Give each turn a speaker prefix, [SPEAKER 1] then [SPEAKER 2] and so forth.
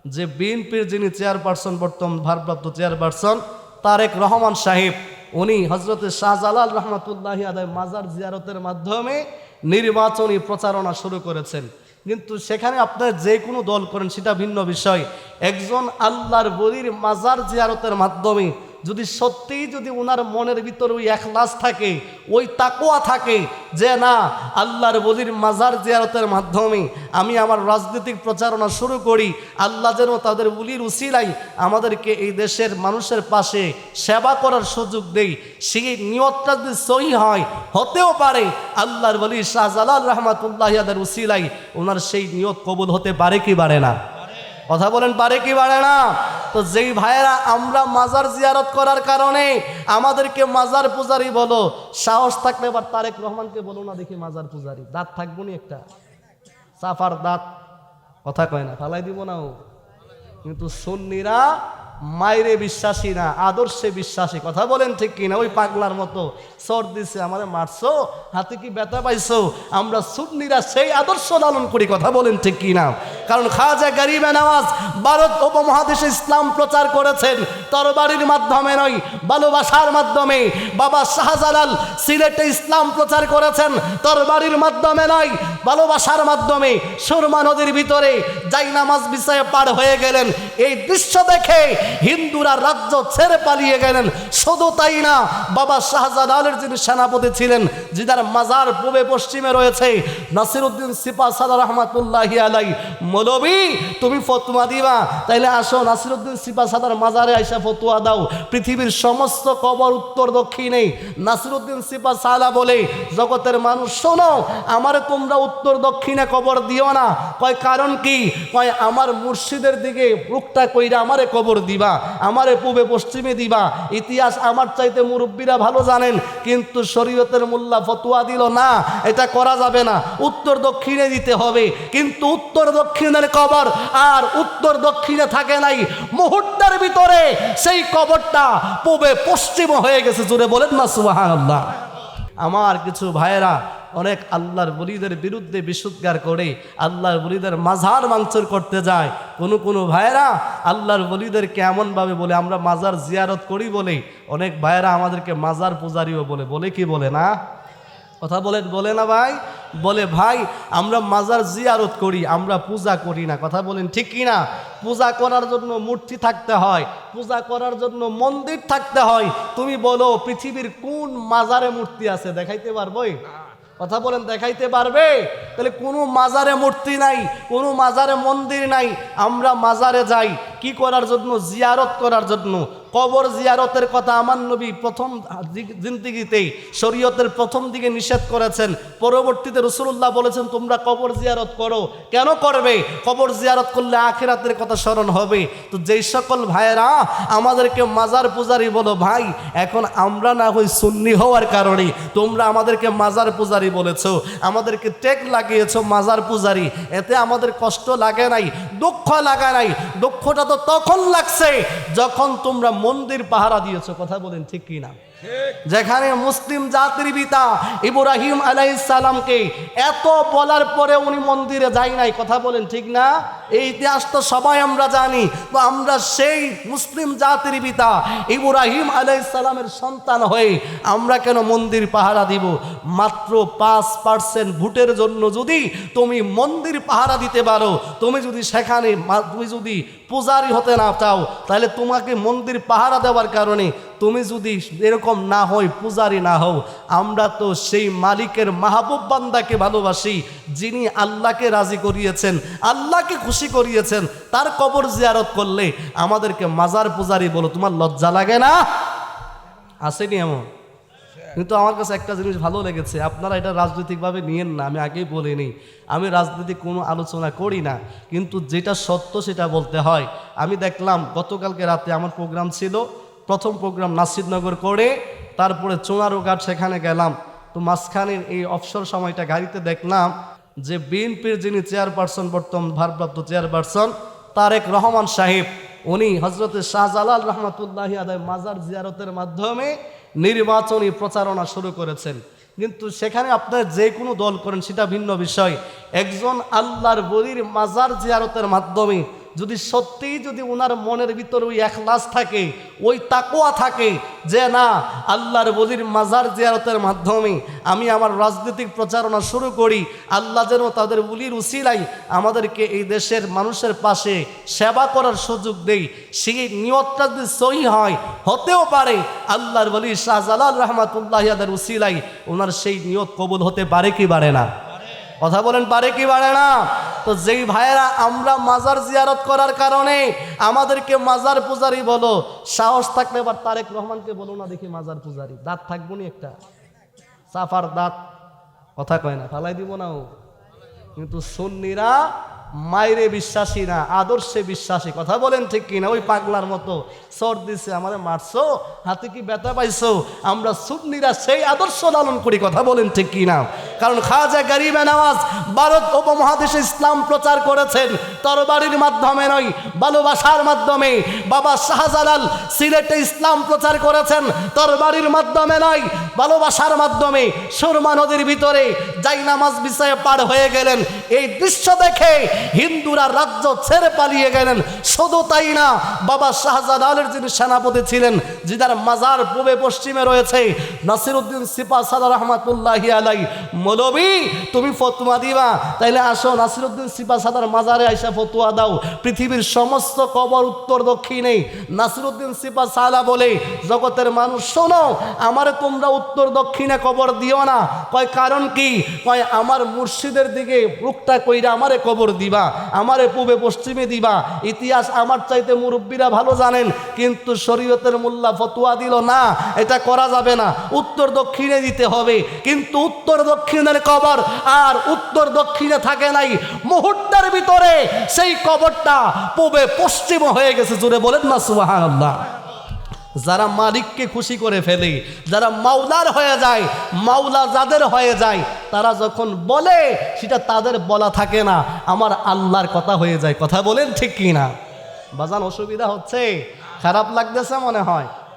[SPEAKER 1] যে বিএনপির যিনি চেয়ারপারসন, বর্তমান ভারপ্রাপ্ত চেয়ারপারসন তারেক রহমান সাহেব, উনি হজরতে শাহজালাল রহমতুল্লাহি আলাইহি মাজার জিয়ারতের মাধ্যমে নির্বাচনী প্রচারণা শুরু করেছেন। কিন্তু সেখানে আপনার যে কোনো দল করেন সেটা ভিন্ন বিষয়। একজন আল্লাহর বলির মাজার জিয়ারতের মাধ্যমে যদি সত্যিই যদি ওনার মনের ভিতরে ওই এখলাস থাকে, ওই তাকওয়া থাকে যে না, আল্লাহর বলির মাজার জিয়ারতের মাধ্যমে আমি আমার রাজনৈতিক প্রচারণা শুরু করি, আল্লাহ যেন তাদের বলির উসিলাই আমাদেরকে এই দেশের মানুষের পাশে সেবা করার সুযোগ দেই, সেই নিয়তটা যদি সহি হয়, হতেও পারে আল্লাহর বলি শাহজালাল রহমাতুল্লাহি আলাইহির উসিলাই ওনার সেই নিয়ত কবুল হতে পারে কি পারে না? কথা বলেন, পারে কি পারে না? তো যেই ভাইয়েরা আমরা মাজার জিয়ারত করার কারণে আমাদেরকে মাজার পূজারি বলো, সাহস থাকলে এবার তারেক রহমানকে বলো না দেখি মাজার পূজারি। দাঁত থাকবো নি একটা, সাফার দাঁত, কথা কয় না, ফালাই দিব না ও। কিন্তু সুন্নিরা মায়েরে বিশ্বাসী না, আদর্শে বিশ্বাসী। কথা বলেন ঠিক কিনা? ওই পাগলার মতো সর দিছে, আমাদের মারছো, হাতে কি ব্যথা পাইছো? আমরা সুন্নিরা সেই আদর্শ লালন করি। কথা বলেন ঠিক কিনা? কারণ খাজা গরিবে নওয়াজ ভারত উপমহাদেশে ইসলাম প্রচার করেছেন তরবারির মাধ্যমে নয়, ভালোবাসার মাধ্যমে। বাবা শাহজালাল সিলেটে ইসলাম প্রচার করেছেন তরবারির মাধ্যমে নয়, ভালোবাসার মাধ্যমে। সুরমা নদীর ভিতরে যাই নামাজ বিছায়ে পার হয়ে গেলেন, এই দৃশ্য দেখে হিন্দুরা রাজ্য ছেড়ে পালিয়ে গেলেন। শুধু তাই না, বাবা শাহজালালের যিনি সেনাপতি ছিলেন, যিনার মাজার পূবে পশ্চিমে রয়েছে, নাসিরউদ্দিন সিপাহসালার রহমাতুল্লাহি আলাইহি, মৌলবী তুমি ফতোয়া দিবা, তাইলে আসো নাসিরউদ্দিন সিপাহসালার মাজারে আইসা ফতোয়া দাও। পৃথিবীর সমস্ত কবর উত্তর দক্ষিণে। নাসিরউদ্দিন সিপাহসালা বলে, জগতের মানুষ শোনো, আমারে তোমরা উত্তর দক্ষিণে কবর দিও না। কয় কারণ কি? কয় আমার মুর্শিদের দিকে রুখটা কইরা আমারে কবর দিবা, আমারে পূবে পশ্চিমে দিবা। ইতিহাস আমার চাইতে মুরব্বীরা ভালো জানেন, কিন্তু শরীয়তের মোল্লা ফতোয়া দিল না, এটা করা যাবে না, উত্তর দক্ষিণে দিতে হবে। কিন্তু উত্তর দক্ষিণের কবর আর উত্তর দক্ষিণে থাকে নাই, মুহূর্তের ভিতরে সেই কবরটা পূবে পশ্চিম হয়ে গেছে। জোরে বলেন না সুবহানাল্লাহ। আমার কিছু ভাইয়েরা অনেক আল্লাহর বলিদের বিরুদ্ধে বিশুদ্ধার করে আল্লাহর বলিদের মাজার ভাঙচুর করতে যায়। কোনো ভাইয়েরা আল্লাহর বলিদেরকে এমনভাবে বলে আমরা মাজার জিয়ারত করি বলে অনেক ভাইয়েরা আমাদেরকে মাজার পূজারিও বলে কি বলে না? কথা বলেন, বলে না ভাই? বলে ভাই আমরা মাজার জিয়ারত করি, আমরা পূজা করি না। কথা বলেন ঠিক কি না? পূজা করার জন্য মূর্তি থাকতে হয়, পূজা করার জন্য মন্দির থাকতে হয়। তুমি বলো পৃথিবীর কোন মাজারে মূর্তি আছে? দেখাইতে পারবে? কথা বলেন, দেখাইতে পারবে? তাহলে কোনো মাজারে মূর্তি নাই, কোনো মাজারে মন্দির নাই। আমরা মাজারে যাই কি করার জন্য? জিয়ারত করার জন্য। কবর জিয়ারতের কথা আমার নবী প্রথম জিন্দেগিতেই শরীয়তের প্রথম দিকে নিষেধ করেছেন। পরবর্তীতে রাসূলুল্লাহ বলেছেন তোমরা কবর জিয়ারত করো। কেন করবে? কবর জিয়ারত করলে আখিরাতের কথা স্মরণ হবে। তো যেই সকল ভাইয়েরা আমাদেরকে মাজার পূজারি বলো, ভাই এখন আমরা না হই সুন্নি হওয়ার কারণে তোমরা আমাদেরকে মাজার পূজারি বলেছো, আমাদেরকে ট্যাগ লাগিয়েছো মাজার পূজারি। এতে আমাদের কষ্ট লাগে নাই, দুঃখ লাগা নাই। দুঃখটা তো তখন লাগছে যখন তোমরা মন্দির পাহারা দিয়েছো। কথা বলেন ঠিক কি না? যেখানে মুসলিম জাতির পিতা ইব্রাহিম আলাইহিস সালামকে এত বলার পরে উনি মন্দিরে যায় নাই। কথা বলেন ঠিক না? এই ইতিহাস তো সবাই আমরা জানি। তো আমরা সেই মুসলিম জাতির পিতা ইব্রাহিম আলাইহিস সালামের সন্তান হয়ে আমরা কেন মন্দির পাহারা দিব? মাত্র 5% ভোটের জন্য যদি তুমি মন্দির পাহারা দিতে পারো, তুমি যদি সেখানে তুমি যদি পূজারি হতে না চাও, তাহলে তোমাকে মন্দির পাহারা দেওয়ার কারণে তুমি যদি এরকম না হই, পূজারি না হও, আমরা তো সেই মালিকের মাহবুব বান্দাকে ভালোবাসি, যিনি আল্লাহকে রাজি করিয়েছেন, আল্লাহকে খুশি করিয়েছেন। তার কবর জিয়ারত করলে আমাদেরকে মাজার পূজারি বলো, তোমার লজ্জা লাগে না? আসেনি এমন? কিন্তু আমার কাছে একটা জিনিস ভালো লেগেছে, আপনারা এটা রাজনৈতিকভাবে নিয়েন না, আমি আগেই বলিনি, আমি রাজনীতি কোনো আলোচনা করি না, কিন্তু যেটা সত্য সেটা বলতে হয়। আমি দেখলাম গতকালকে রাতে আমার প্রোগ্রাম ছিল, প্রথম প্রোগ্রাম নাসিরনগর করে তারপরে চোনারুঘাট, সেখানে গেলাম। তো মাঝখানের এই অবসর সময়টা গাড়িতে দেখলাম যে বিএনপির যিনি চেয়ারপারসন, বর্তমান ভারপ্রাপ্ত চেয়ারপারসন তারেক রহমান সাহেব, উনি হজরতে শাহজালাল রহমতুল্লাহি আলাইহি মাজার জিয়ারতের মাধ্যমে নির্বাচনী প্রচারণা শুরু করেছেন। কিন্তু সেখানে আপনার যে কোনো দল করেন সেটা ভিন্ন বিষয়। একজন আল্লাহর বলির মাজার জিয়ারতের মাধ্যমে যদি সত্যিই যদি ওনার মনের ভিতর ওই ইখলাস থাকে, ওই তাকওয়া থাকে যে না আল্লাহর ওলির মাজার জিয়ারতের মাধ্যমে আমি আমার রাজনৈতিক প্রচারণা শুরু করি, আল্লাহ যেন তাদের ওলির উসিলায় আমাদেরকে এই দেশের মানুষের পাশে সেবা করার সুযোগ দেই, সেই নিয়তটা যদি সহি হয়, হতেও পারে আল্লাহর ওলি শাহজালাল রহমাতুল্লাহি আলাইহির উসিলায় ওনার সেই নিয়ত কবুল হতে পারে কি পারে না? কথা বলেন পারে কি পারে না? তো যেই ভাইয়েরা আমরা মাজার জিয়ারত করার কারণে আমাদেরকে মাজার পূজারি বলো, সাহস থাকলে এবার তারেক রহমানকে বলো না দেখি মাজার পূজারি, দাঁত থাকবো নি একটা সাফার দাঁত, কথা কয় না, ফালাই দিব না ও। কিন্তু সুন্নিরা মায়েরে বিশ্বাসী না, আদর্শে বিশ্বাসী, কথা বলেন ঠিক কিনা? ওই পাগলার মতো সর দিছে আমারে মারছো, হাতে কি ব্যথা পাইছো, আমরা সুন্নিরা সেই আদর্শ লালন করি, কথা বলেন ঠিক কিনা? কারণ খাজা গরিবে নওয়াজ ভারত উপমহাদেশে ইসলাম প্রচার করেছেন তরবারির মাধ্যমে নয়, ভালোবাসার মাধ্যমে। বাবা শাহজালাল সিলেটে ইসলাম প্রচার করেছেন তরবারির মাধ্যমে নয়, ভালোবাসার মাধ্যমে। সুরমা নদীর ভিতরে যাই নামাজ বিছায়ে পার হয়ে গেলেন, এই দৃশ্য দেখে হিন্দুরা রাজ্য ছেড়ে পালিয়ে গেলেন। শুধু তাই না, বাবা শাহজালালের যিনি সেনাপতি ছিলেন, যার মাজার পূবে পশ্চিমে রয়েছে, নাসিরউদ্দিন সিপাহসালার রহমাতুল্লাহি আলাইহি, মৌলবী তুমি ফতোয়া দিবা, তাইলে আসো নাসিরউদ্দিন সিপাহসালার মাজারে আইসা ফতোয়া দাও। পৃথিবীর সমস্ত কবর উত্তর দক্ষিণে। নাসিরউদ্দিন সিপাহসালা বলে, জগতের মানুষ শোনো, আমারে তোমরা উত্তর দক্ষিণে কবর দিও না। কয় কারণ কি? কয় আমার মুর্শিদের দিকে রুখটা কইরা আমারে কবর দিবা, আমারে পূবে পশ্চিমে দিবা। ইতিহাস আমার চাইতে মুরব্বীরা ভালো জানেন, কিন্তু শরীয়তের মোল্লা ফতোয়া দিল না, এটা করা যাবে না, উত্তর দক্ষিণে দিতে হবে। কিন্তু উত্তর দক্ষিণের কবর আর উত্তর দক্ষিণে থাকে নাই, মুহূর্তের ভিতরে সেই কবরটা পূবে পশ্চিম হয়ে গেছে। জোরে বলেন না সুবহানাল্লাহ। যারা মালিককে খুশি করে ফেলে, যারা মাওলার হয়ে যায়, মাওলা যাদের হয়ে যায়, তারা যখন বলে সেটা তাদের বলা থাকে না, আমার আল্লাহর কথা হয়ে যায়। কথা বলেন ঠিক কি না? বাজান অসুবিধা হচ্ছে? খারাপ লাগতেছে মনে হয়?